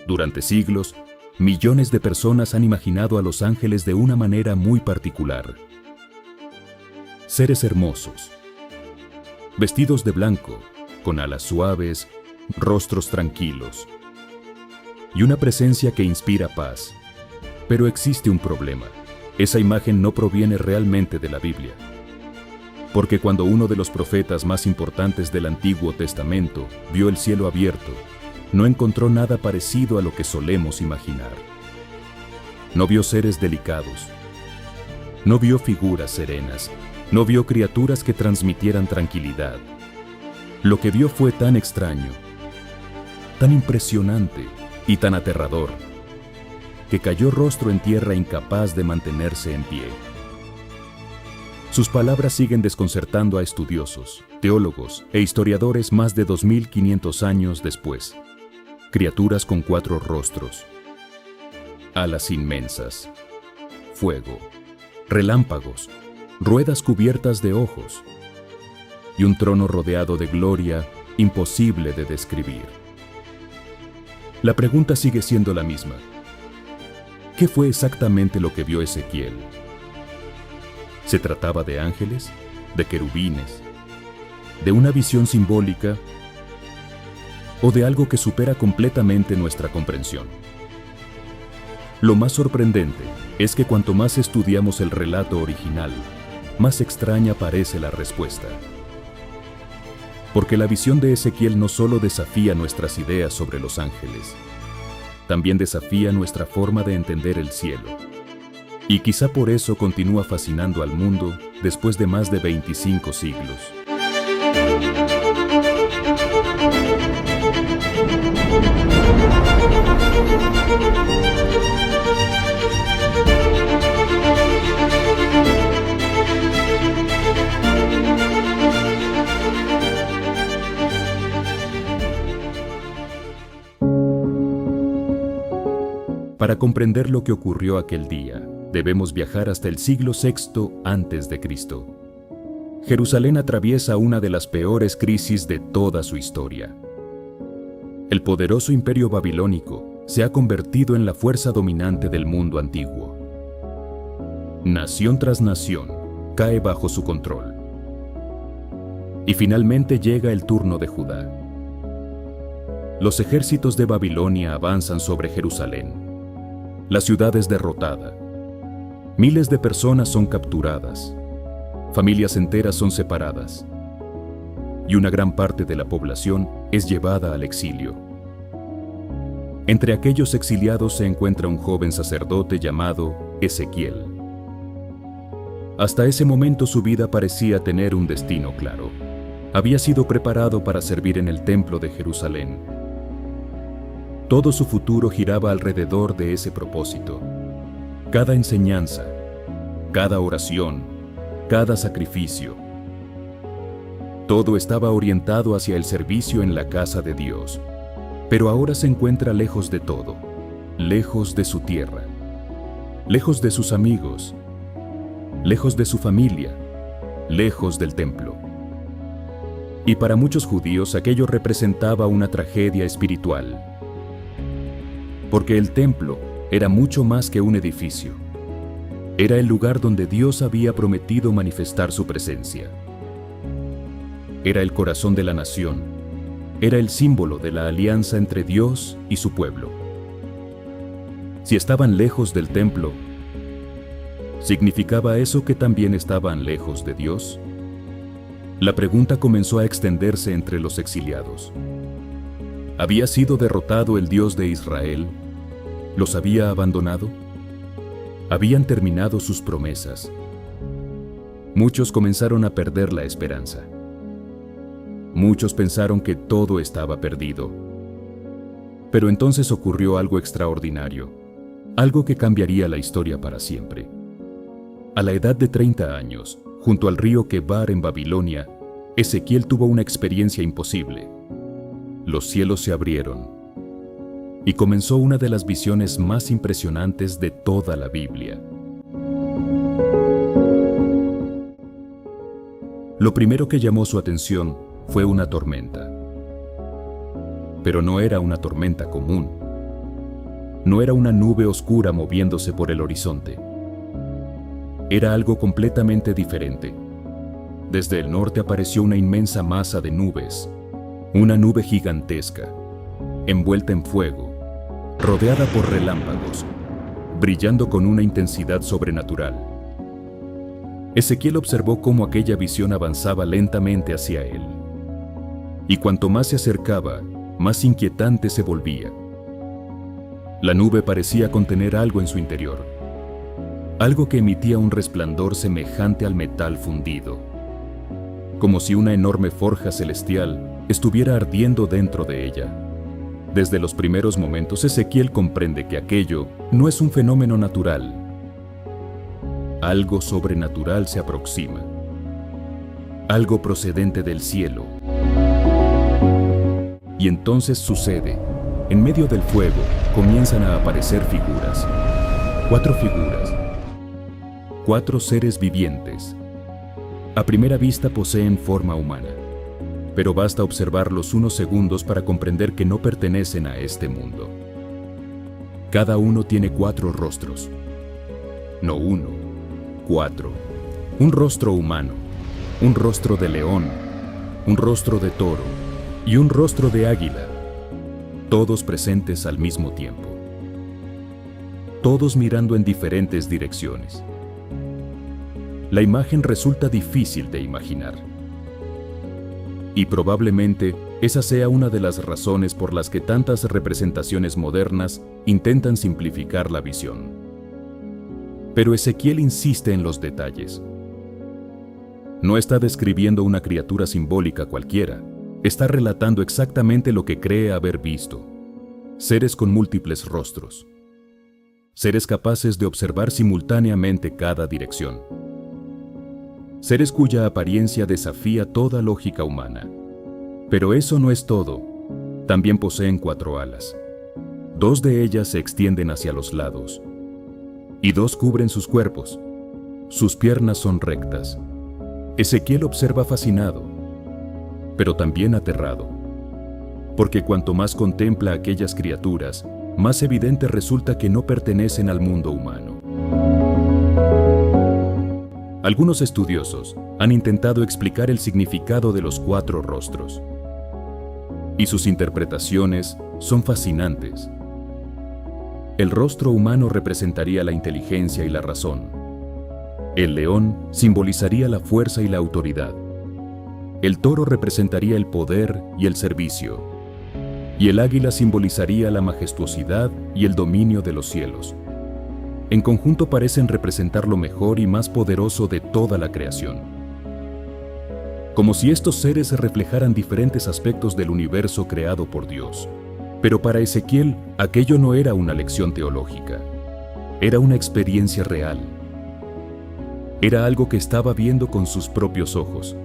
Durante siglos, millones de personas han imaginado a los ángeles de una manera muy particular. Seres hermosos, vestidos de blanco, con alas suaves, rostros tranquilos y una presencia que inspira paz. Pero existe un problema. Esa imagen no proviene realmente de la Biblia. Porque cuando uno de los profetas más importantes del Antiguo Testamento vio el cielo abierto, no encontró nada parecido a lo que solemos imaginar. No vio seres delicados, no vio figuras serenas, no vio criaturas que transmitieran tranquilidad. Lo que vio fue tan extraño, tan impresionante y tan aterrador, que cayó rostro en tierra incapaz de mantenerse en pie. Sus palabras siguen desconcertando a estudiosos, teólogos e historiadores más de 2500 años después. Criaturas con 4 rostros, alas inmensas, fuego, relámpagos, ruedas cubiertas de ojos y un trono rodeado de gloria imposible de describir. La pregunta sigue siendo la misma. ¿Qué fue exactamente lo que vio Ezequiel? ¿Se trataba de ángeles, de querubines, de una visión simbólica o de algo que supera completamente nuestra comprensión? Lo más sorprendente es que cuanto más estudiamos el relato original, más extraña parece la respuesta. Porque la visión de Ezequiel no solo desafía nuestras ideas sobre los ángeles, también desafía nuestra forma de entender el cielo. Y quizá por eso continúa fascinando al mundo después de más de 25 siglos. Para comprender lo que ocurrió aquel día, debemos viajar hasta el siglo VI a.C. Jerusalén atraviesa una de las peores crisis de toda su historia. El poderoso imperio babilónico se ha convertido en la fuerza dominante del mundo antiguo. Nación tras nación cae bajo su control. Y finalmente llega el turno de Judá. Los ejércitos de Babilonia avanzan sobre Jerusalén. La ciudad es derrotada. Miles de personas son capturadas. Familias enteras son separadas. Y una gran parte de la población es llevada al exilio. Entre aquellos exiliados se encuentra un joven sacerdote llamado Ezequiel. Hasta ese momento su vida parecía tener un destino claro. Había sido preparado para servir en el templo de Jerusalén. Todo su futuro giraba alrededor de ese propósito. Cada enseñanza, cada oración, cada sacrificio, todo estaba orientado hacia el servicio en la casa de Dios. Pero ahora se encuentra lejos de todo, lejos de su tierra, lejos de sus amigos, lejos de su familia, lejos del templo. Y para muchos judíos aquello representaba una tragedia espiritual. Porque el templo era mucho más que un edificio. Era el lugar donde Dios había prometido manifestar su presencia. Era el corazón de la nación. Era el símbolo de la alianza entre Dios y su pueblo. Si estaban lejos del templo, ¿significaba eso que también estaban lejos de Dios? La pregunta comenzó a extenderse entre los exiliados. ¿Había sido derrotado el Dios de Israel? ¿Los había abandonado? Habían terminado sus promesas. Muchos comenzaron a perder la esperanza. Muchos pensaron que todo estaba perdido. Pero entonces ocurrió algo extraordinario, algo que cambiaría la historia para siempre. A la edad de 30 años, junto al río Quebar en Babilonia, Ezequiel tuvo una experiencia imposible. Los cielos se abrieron y comenzó una de las visiones más impresionantes de toda la Biblia. Lo primero que llamó su atención fue una tormenta. Pero no era una tormenta común. no era una nube oscura moviéndose por el horizonte. Era algo completamente diferente. Desde el norte apareció una inmensa masa de nubes, una nube gigantesca, envuelta en fuego, rodeada por relámpagos, brillando con una intensidad sobrenatural. Ezequiel observó cómo aquella visión avanzaba lentamente hacia él. Y cuanto más se acercaba, más inquietante se volvía. La nube parecía contener algo en su interior, algo que emitía un resplandor semejante al metal fundido, como si una enorme forja celestial estuviera ardiendo dentro de ella. Desde los primeros momentos, Ezequiel comprende que aquello no es un fenómeno natural. Algo sobrenatural se aproxima, algo procedente del cielo. Y entonces sucede. En medio del fuego comienzan a aparecer figuras. 4 figuras. 4 seres vivientes. A primera vista poseen forma humana, pero basta observarlos unos segundos para comprender que no pertenecen a este mundo. Cada uno tiene 4 rostros. No 1, 4. Un rostro humano, un rostro de león, un rostro de toro y un rostro de águila, todos presentes al mismo tiempo, todos mirando en diferentes direcciones. La imagen resulta difícil de imaginar. Y probablemente esa sea una de las razones por las que tantas representaciones modernas intentan simplificar la visión. Pero Ezequiel insiste en los detalles. No está describiendo una criatura simbólica cualquiera. Está relatando exactamente lo que cree haber visto. Seres con múltiples rostros. Seres capaces de observar simultáneamente cada dirección. Seres cuya apariencia desafía toda lógica humana. Pero eso no es todo. También poseen 4 alas. 2 de ellas se extienden hacia los lados. Y 2 cubren sus cuerpos. Sus piernas son rectas. Ezequiel observa fascinado, pero también aterrado, porque cuanto más contempla aquellas criaturas, más evidente resulta que no pertenecen al mundo humano. Algunos estudiosos han intentado explicar el significado de los 4 rostros, y sus interpretaciones son fascinantes. El rostro humano representaría la inteligencia y la razón. El león simbolizaría la fuerza y la autoridad. El toro representaría el poder y el servicio, y el águila simbolizaría la majestuosidad y el dominio de los cielos. En conjunto parecen representar lo mejor y más poderoso de toda la creación. Como si estos seres reflejaran diferentes aspectos del universo creado por Dios. Pero para Ezequiel, aquello no era una lección teológica. Era una experiencia real. Era algo que estaba viendo con sus propios ojos.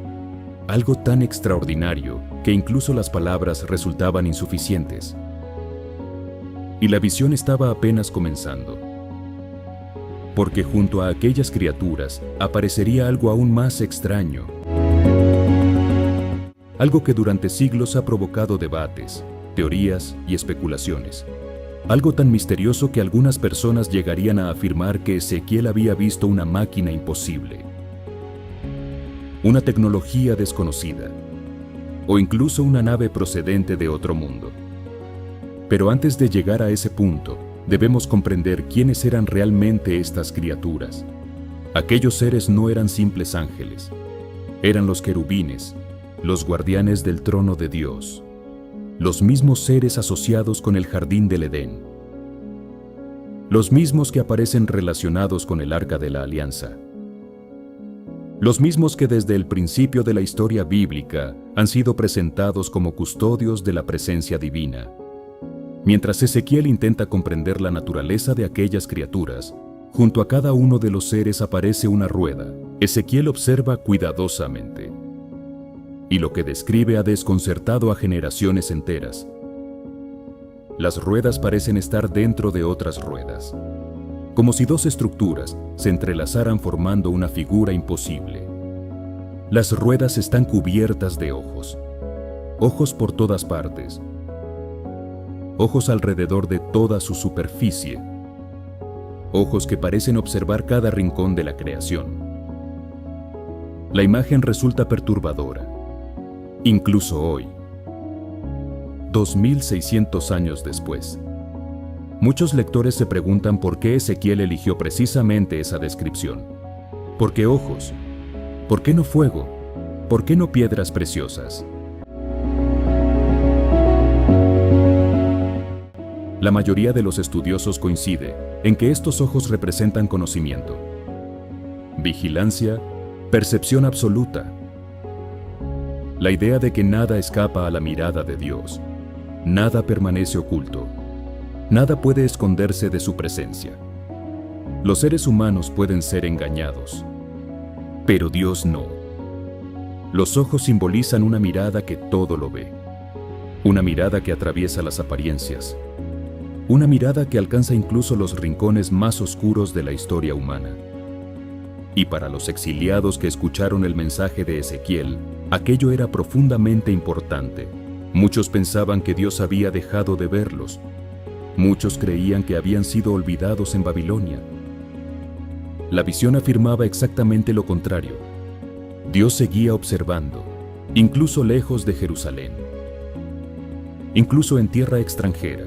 Algo tan extraordinario que incluso las palabras resultaban insuficientes. Y la visión estaba apenas comenzando. Porque junto a aquellas criaturas aparecería algo aún más extraño. Algo que durante siglos ha provocado debates, teorías y especulaciones. Algo tan misterioso que algunas personas llegarían a afirmar que Ezequiel había visto una máquina imposible. Una tecnología desconocida, o incluso una nave procedente de otro mundo. Pero antes de llegar a ese punto, debemos comprender quiénes eran realmente estas criaturas. Aquellos seres no eran simples ángeles, eran los querubines, los guardianes del trono de Dios, los mismos seres asociados con el jardín del Edén, los mismos que aparecen relacionados con el Arca de la Alianza, los mismos que desde el principio de la historia bíblica han sido presentados como custodios de la presencia divina. Mientras Ezequiel intenta comprender la naturaleza de aquellas criaturas, junto a cada uno de los seres aparece una rueda. Ezequiel observa cuidadosamente. Y lo que describe ha desconcertado a generaciones enteras. Las ruedas parecen estar dentro de otras ruedas, como si 2 estructuras se entrelazaran formando una figura imposible. Las ruedas están cubiertas de ojos, ojos por todas partes. ojos alrededor de toda su superficie, ojos que parecen observar cada rincón de la creación. La imagen resulta perturbadora, incluso hoy, 2600 años después. Muchos lectores se preguntan por qué Ezequiel eligió precisamente esa descripción. ¿Por qué ojos? ¿Por qué no fuego? ¿Por qué no piedras preciosas? La mayoría de los estudiosos coincide en que estos ojos representan conocimiento, vigilancia, percepción absoluta. La idea de que nada escapa a la mirada de Dios, nada permanece oculto, nada puede esconderse de su presencia. Los seres humanos pueden ser engañados, pero Dios no. Los ojos simbolizan una mirada que todo lo ve, una mirada que atraviesa las apariencias, una mirada que alcanza incluso los rincones más oscuros de la historia humana. Y para los exiliados que escucharon el mensaje de Ezequiel, aquello era profundamente importante. Muchos pensaban que Dios había dejado de verlos. Muchos creían que habían sido olvidados en Babilonia. La visión afirmaba exactamente lo contrario. Dios seguía observando, incluso lejos de Jerusalén, incluso en tierra extranjera.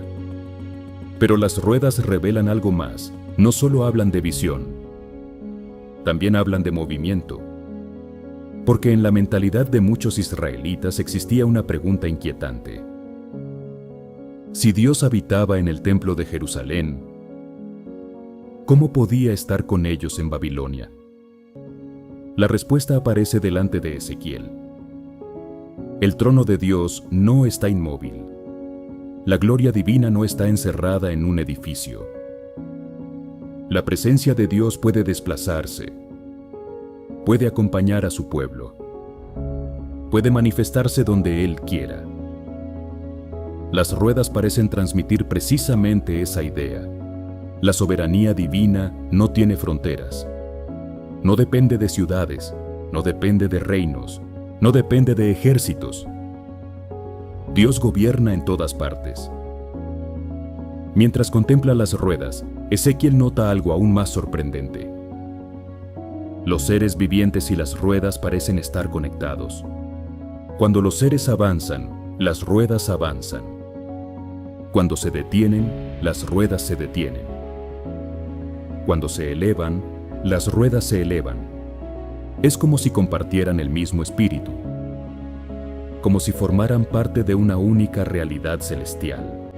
Pero las ruedas revelan algo más, no solo hablan de visión, también hablan de movimiento. Porque en la mentalidad de muchos israelitas existía una pregunta inquietante. Si Dios habitaba en el templo de Jerusalén, ¿cómo podía estar con ellos en Babilonia? La respuesta aparece delante de Ezequiel. El trono de Dios no está inmóvil. La gloria divina no está encerrada en un edificio. La presencia de Dios puede desplazarse, puede acompañar a su pueblo, puede manifestarse donde Él quiera. Las ruedas parecen transmitir precisamente esa idea. La soberanía divina no tiene fronteras. No depende de ciudades, no depende de reinos, no depende de ejércitos. Dios gobierna en todas partes. Mientras contempla las ruedas, Ezequiel nota algo aún más sorprendente. Los seres vivientes y las ruedas parecen estar conectados. Cuando los seres avanzan, las ruedas avanzan. Cuando se detienen, las ruedas se detienen. Cuando se elevan, las ruedas se elevan. Es como si compartieran el mismo espíritu, como si formaran parte de una única realidad celestial.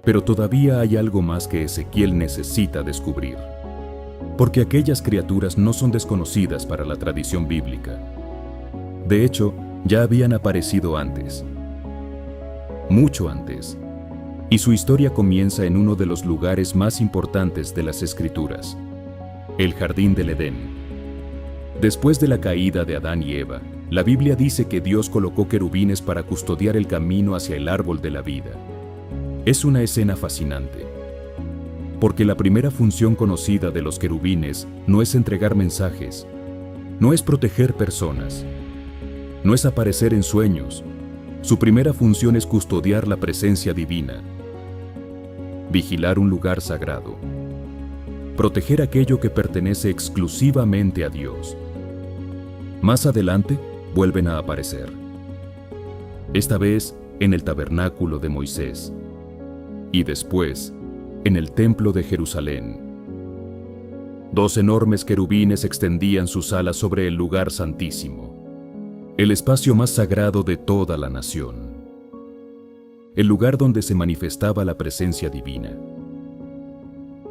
Pero todavía hay algo más que Ezequiel necesita descubrir, porque aquellas criaturas no son desconocidas para la tradición bíblica. De hecho, ya habían aparecido antes, mucho antes, y su historia comienza en uno de los lugares más importantes de las Escrituras, el Jardín del Edén. Después de la caída de Adán y Eva, la Biblia dice que Dios colocó querubines para custodiar el camino hacia el árbol de la vida. Es una escena fascinante, porque la primera función conocida de los querubines no es entregar mensajes, no es proteger personas, no es aparecer en sueños. Su primera función es custodiar la presencia divina, vigilar un lugar sagrado, proteger aquello que pertenece exclusivamente a Dios. Más adelante, vuelven a aparecer, esta vez en el tabernáculo de Moisés, y después en el templo de Jerusalén. Dos enormes querubines extendían sus alas sobre el lugar santísimo, el espacio más sagrado de toda la nación, el lugar donde se manifestaba la presencia divina.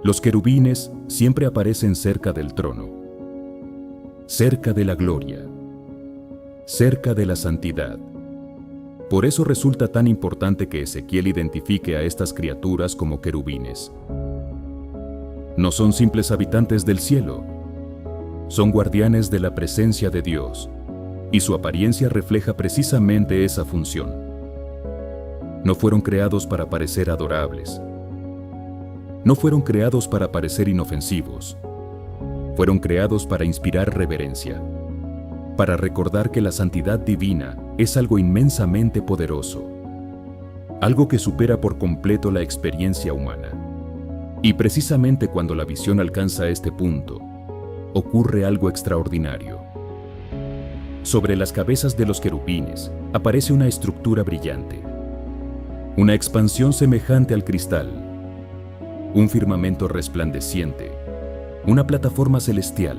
Los querubines siempre aparecen cerca del trono, cerca de la gloria, cerca de la santidad. Por eso resulta tan importante que Ezequiel identifique a estas criaturas como querubines. No son simples habitantes del cielo, son guardianes de la presencia de Dios, y su apariencia refleja precisamente esa función. No fueron creados para parecer adorables, no fueron creados para parecer inofensivos, fueron creados para inspirar reverencia, para recordar que la santidad divina es algo inmensamente poderoso, algo que supera por completo la experiencia humana. Y precisamente cuando la visión alcanza este punto, ocurre algo extraordinario. Sobre las cabezas de los querubines aparece una estructura brillante, una expansión semejante al cristal, un firmamento resplandeciente, una plataforma celestial,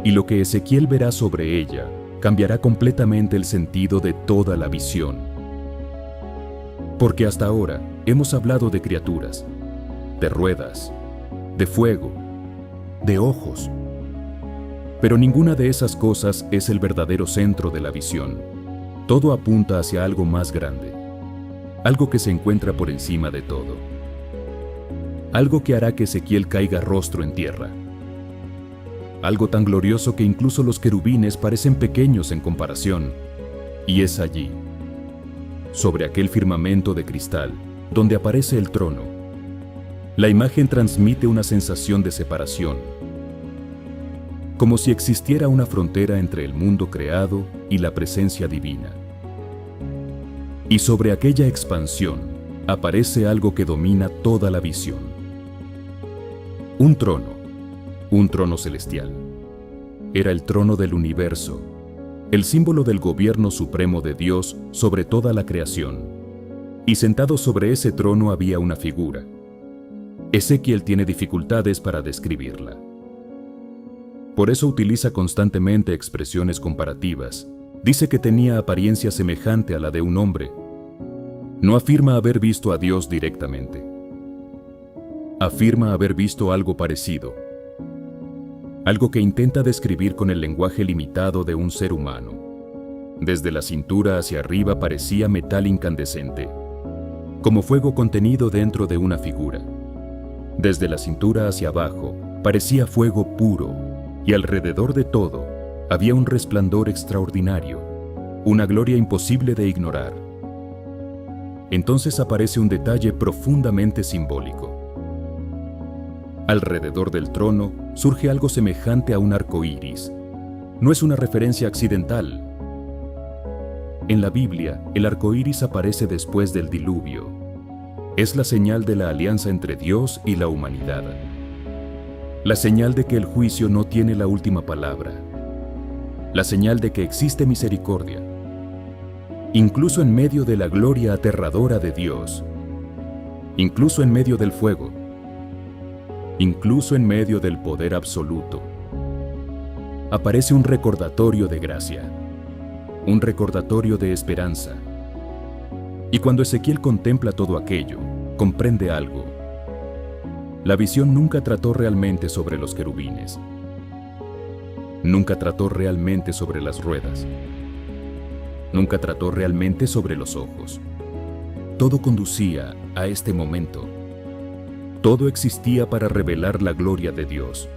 y lo que Ezequiel verá sobre ella cambiará completamente el sentido de toda la visión. Porque hasta ahora hemos hablado de criaturas, de ruedas, de fuego, de ojos. Pero ninguna de esas cosas es el verdadero centro de la visión. Todo apunta hacia algo más grande, algo que se encuentra por encima de todo. Algo que hará que Ezequiel caiga rostro en tierra. Algo tan glorioso que incluso los querubines parecen pequeños en comparación. Y es allí, sobre aquel firmamento de cristal, donde aparece el trono. La imagen transmite una sensación de separación, como si existiera una frontera entre el mundo creado y la presencia divina. Y sobre aquella expansión aparece algo que domina toda la visión. Un trono celestial. Era el trono del universo, el símbolo del gobierno supremo de Dios sobre toda la creación. Y sentado sobre ese trono había una figura. Ezequiel tiene dificultades para describirla. Por eso utiliza constantemente expresiones comparativas. Dice que tenía apariencia semejante a la de un hombre. No afirma haber visto a Dios directamente. Afirma haber visto algo parecido. Algo que intenta describir con el lenguaje limitado de un ser humano. Desde la cintura hacia arriba parecía metal incandescente, como fuego contenido dentro de una figura. Desde la cintura hacia abajo parecía fuego puro, y alrededor de todo había un resplandor extraordinario, una gloria imposible de ignorar. Entonces aparece un detalle profundamente simbólico. Alrededor del trono surge algo semejante a un arco iris. No es una referencia accidental. En la Biblia, el arco iris aparece después del diluvio. Es la señal de la alianza entre Dios y la humanidad. La señal de que el juicio no tiene la última palabra. La señal de que existe misericordia. Incluso en medio de la gloria aterradora de Dios. Incluso en medio del fuego. Incluso en medio del poder absoluto. Aparece un recordatorio de gracia. Un recordatorio de esperanza. Y cuando Ezequiel contempla todo aquello, comprende algo. La visión nunca trató realmente sobre los querubines. Nunca trató realmente sobre las ruedas. Nunca trató realmente sobre los ojos. Todo conducía a este momento. Todo existía para revelar la gloria de Dios.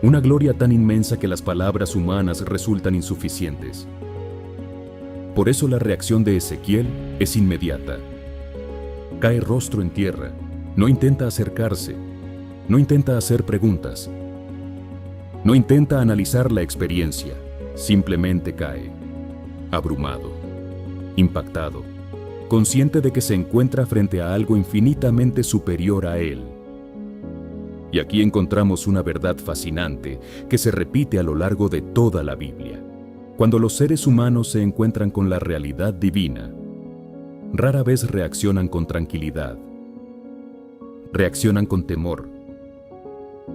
Una gloria tan inmensa que las palabras humanas resultan insuficientes. Por eso la reacción de Ezequiel es inmediata. Cae rostro en tierra, no intenta acercarse, no intenta hacer preguntas, no intenta analizar la experiencia, simplemente cae, abrumado, impactado, consciente de que se encuentra frente a algo infinitamente superior a él. Y aquí encontramos una verdad fascinante que se repite a lo largo de toda la Biblia. Cuando los seres humanos se encuentran con la realidad divina, rara vez reaccionan con tranquilidad. Reaccionan con temor.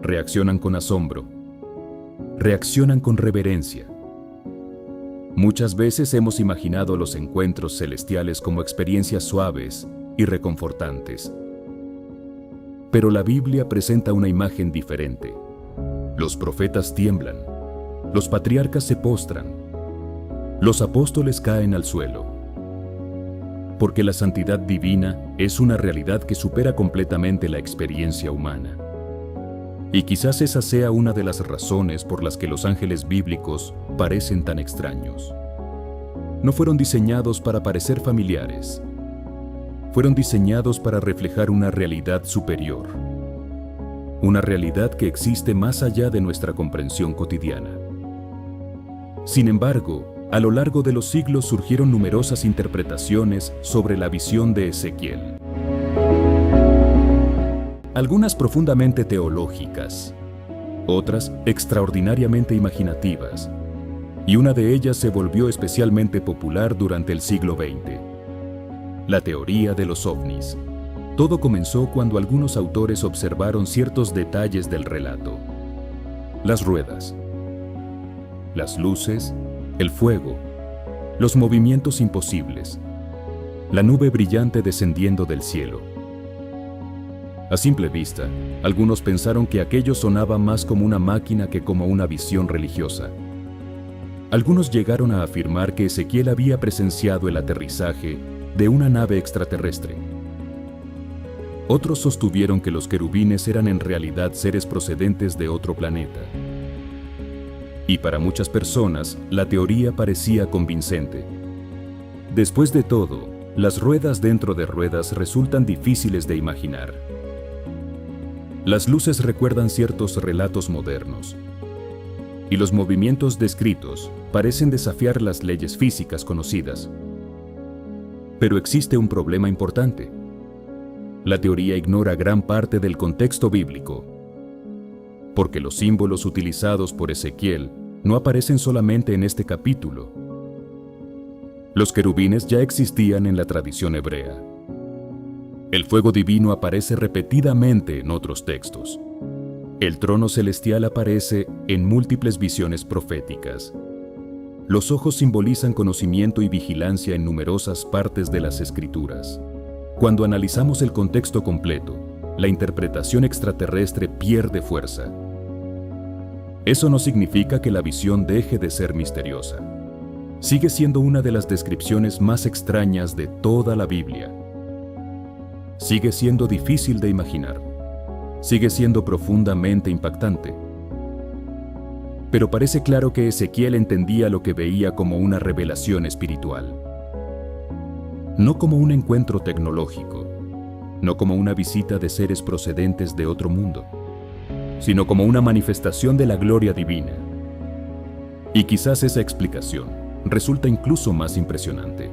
Reaccionan con asombro. Reaccionan con reverencia. Muchas veces hemos imaginado los encuentros celestiales como experiencias suaves y reconfortantes. Pero la Biblia presenta una imagen diferente. Los profetas tiemblan, los patriarcas se postran, los apóstoles caen al suelo. Porque la santidad divina es una realidad que supera completamente la experiencia humana. Y quizás esa sea una de las razones por las que los ángeles bíblicos parecen tan extraños. No fueron diseñados para parecer familiares. Fueron diseñados para reflejar una realidad superior. Una realidad que existe más allá de nuestra comprensión cotidiana. Sin embargo, A lo largo de los siglos surgieron numerosas interpretaciones sobre la visión de Ezequiel. Algunas profundamente teológicas, otras extraordinariamente imaginativas, y una de ellas se volvió especialmente popular durante el siglo XX. La teoría de los ovnis. Todo comenzó cuando algunos autores observaron ciertos detalles del relato. Las ruedas, las luces, el fuego, los movimientos imposibles, la nube brillante descendiendo del cielo. A simple vista, algunos pensaron que aquello sonaba más como una máquina que como una visión religiosa. Algunos llegaron a afirmar que Ezequiel había presenciado el aterrizaje de una nave extraterrestre. Otros sostuvieron que los querubines eran en realidad seres procedentes de otro planeta. Y para muchas personas, la teoría parecía convincente. Después de todo, las ruedas dentro de ruedas resultan difíciles de imaginar. Las luces recuerdan ciertos relatos modernos, y los movimientos descritos parecen desafiar las leyes físicas conocidas. Pero existe un problema importante. La teoría ignora gran parte del contexto bíblico, porque los símbolos utilizados por Ezequiel no aparecen solamente en este capítulo. Los querubines ya existían en la tradición hebrea. El fuego divino aparece repetidamente en otros textos. El trono celestial aparece en múltiples visiones proféticas. Los ojos simbolizan conocimiento y vigilancia en numerosas partes de las Escrituras. Cuando analizamos el contexto completo, la interpretación extraterrestre pierde fuerza. Eso no significa que la visión deje de ser misteriosa. Sigue siendo una de las descripciones más extrañas de toda la Biblia. Sigue siendo difícil de imaginar. Sigue siendo profundamente impactante. Pero parece claro que Ezequiel entendía lo que veía como una revelación espiritual. No como un encuentro tecnológico, no como una visita de seres procedentes de otro mundo, sino como una manifestación de la gloria divina. Y quizás esa explicación resulta incluso más impresionante,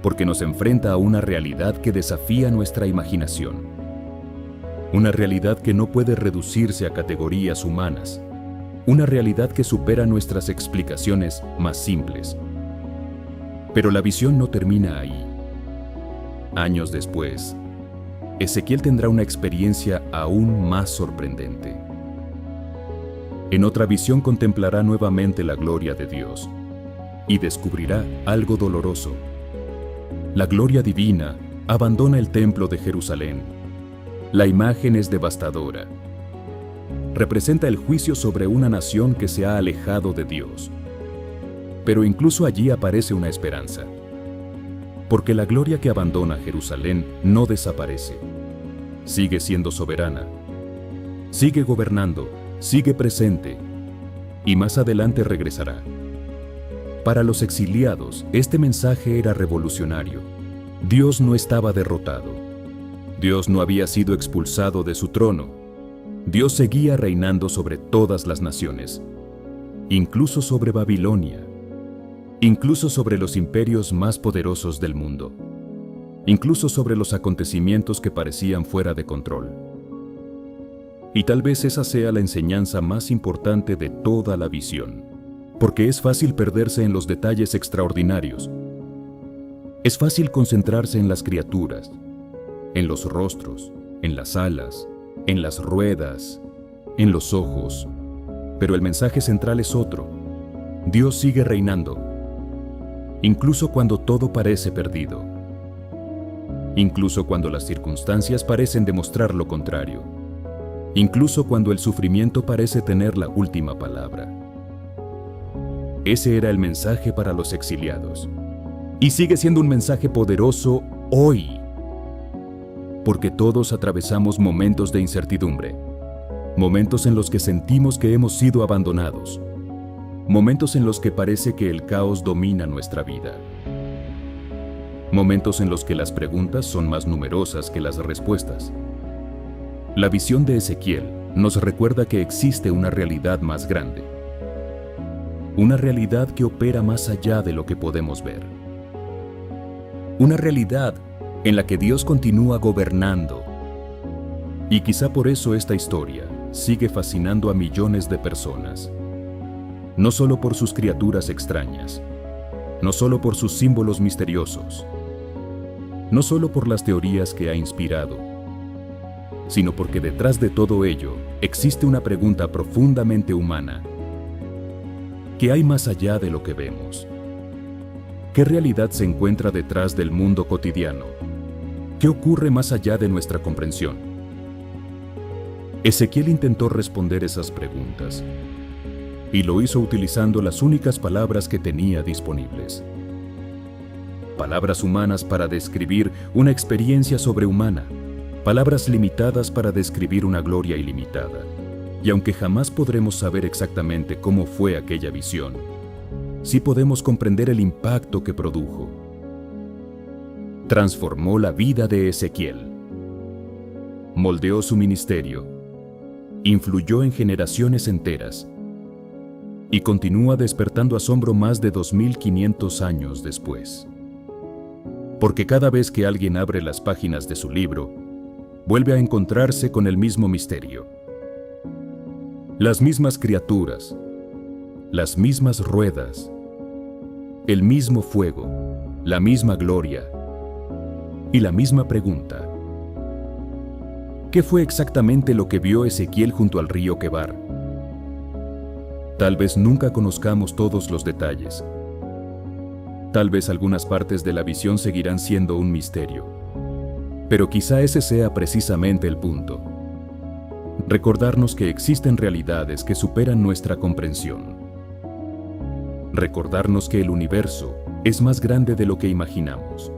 porque nos enfrenta a una realidad que desafía nuestra imaginación. Una realidad que no puede reducirse a categorías humanas. Una realidad que supera nuestras explicaciones más simples. Pero la visión no termina ahí. Años después, Ezequiel tendrá una experiencia aún más sorprendente. En otra visión contemplará nuevamente la gloria de Dios y descubrirá algo doloroso. La gloria divina abandona el templo de Jerusalén. La imagen es devastadora. Representa el juicio sobre una nación que se ha alejado de Dios. Pero incluso allí aparece una esperanza. Porque la gloria que abandona Jerusalén no desaparece. Sigue siendo soberana. Sigue gobernando, sigue presente. Y más adelante regresará. Para los exiliados, este mensaje era revolucionario. Dios no estaba derrotado. Dios no había sido expulsado de su trono. Dios seguía reinando sobre todas las naciones, incluso sobre Babilonia, incluso sobre los imperios más poderosos del mundo, incluso sobre los acontecimientos que parecían fuera de control. Y tal vez esa sea la enseñanza más importante de toda la visión, porque es fácil perderse en los detalles extraordinarios. Es fácil concentrarse en las criaturas, en los rostros, en las alas, en las ruedas, en los ojos. Pero el mensaje central es otro. Dios sigue reinando, incluso cuando todo parece perdido, incluso cuando las circunstancias parecen demostrar lo contrario, incluso cuando el sufrimiento parece tener la última palabra. Ese era el mensaje para los exiliados, y sigue siendo un mensaje poderoso hoy, porque todos atravesamos momentos de incertidumbre, momentos en los que sentimos que hemos sido abandonados, momentos en los que parece que el caos domina nuestra vida, momentos en los que las preguntas son más numerosas que las respuestas. La visión de Ezequiel nos recuerda que existe una realidad más grande. una realidad que opera más allá de lo que podemos ver. Una realidad en la que Dios continúa gobernando. Y quizá por eso esta historia sigue fascinando a millones de personas. No solo por sus criaturas extrañas, no solo por sus símbolos misteriosos, no solo por las teorías que ha inspirado, sino porque detrás de todo ello existe una pregunta profundamente humana. ¿Qué hay más allá de lo que vemos? ¿Qué realidad se encuentra detrás del mundo cotidiano? ¿Qué ocurre más allá de nuestra comprensión? Ezequiel intentó responder esas preguntas, y lo hizo utilizando las únicas palabras que tenía disponibles. Palabras humanas para describir una experiencia sobrehumana, palabras limitadas para describir una gloria ilimitada. Y aunque jamás podremos saber exactamente cómo fue aquella visión, sí podemos comprender el impacto que produjo. Transformó la vida de Ezequiel. Moldeó su ministerio. Influyó en generaciones enteras. Y continúa despertando asombro más de 2500 años después. Porque cada vez que alguien abre las páginas de su libro, vuelve a encontrarse con el mismo misterio. Las mismas criaturas, las mismas ruedas, el mismo fuego, la misma gloria y la misma pregunta. ¿Qué fue exactamente lo que vio Ezequiel junto al río Quebar? Tal vez nunca conozcamos todos los detalles. Tal vez algunas partes de la visión seguirán siendo un misterio. Pero quizá ese sea precisamente el punto. Recordarnos que existen realidades que superan nuestra comprensión. Recordarnos que el universo es más grande de lo que imaginamos.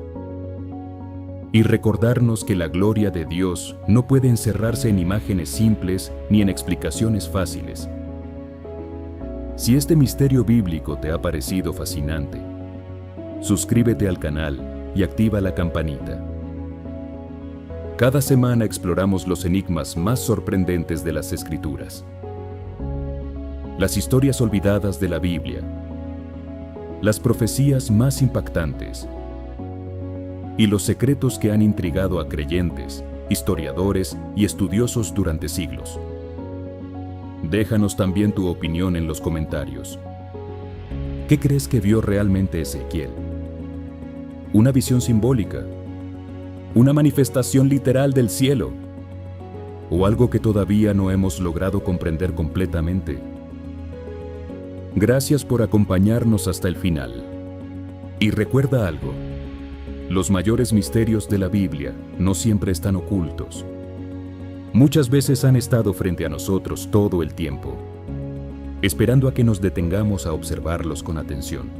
Y recordarnos que la gloria de Dios no puede encerrarse en imágenes simples ni en explicaciones fáciles. Si este misterio bíblico te ha parecido fascinante, suscríbete al canal y activa la campanita. Cada semana exploramos los enigmas más sorprendentes de las Escrituras, las historias olvidadas de la Biblia, las profecías más impactantes y los secretos que han intrigado a creyentes, historiadores y estudiosos durante siglos. Déjanos también tu opinión en los comentarios. ¿Qué crees que vio realmente Ezequiel? ¿Una visión simbólica? ¿Una manifestación literal del cielo? ¿O algo que todavía no hemos logrado comprender completamente? Gracias por acompañarnos hasta el final. Y recuerda algo, los mayores misterios de la Biblia no siempre están ocultos. Muchas veces han estado frente a nosotros todo el tiempo, esperando a que nos detengamos a observarlos con atención.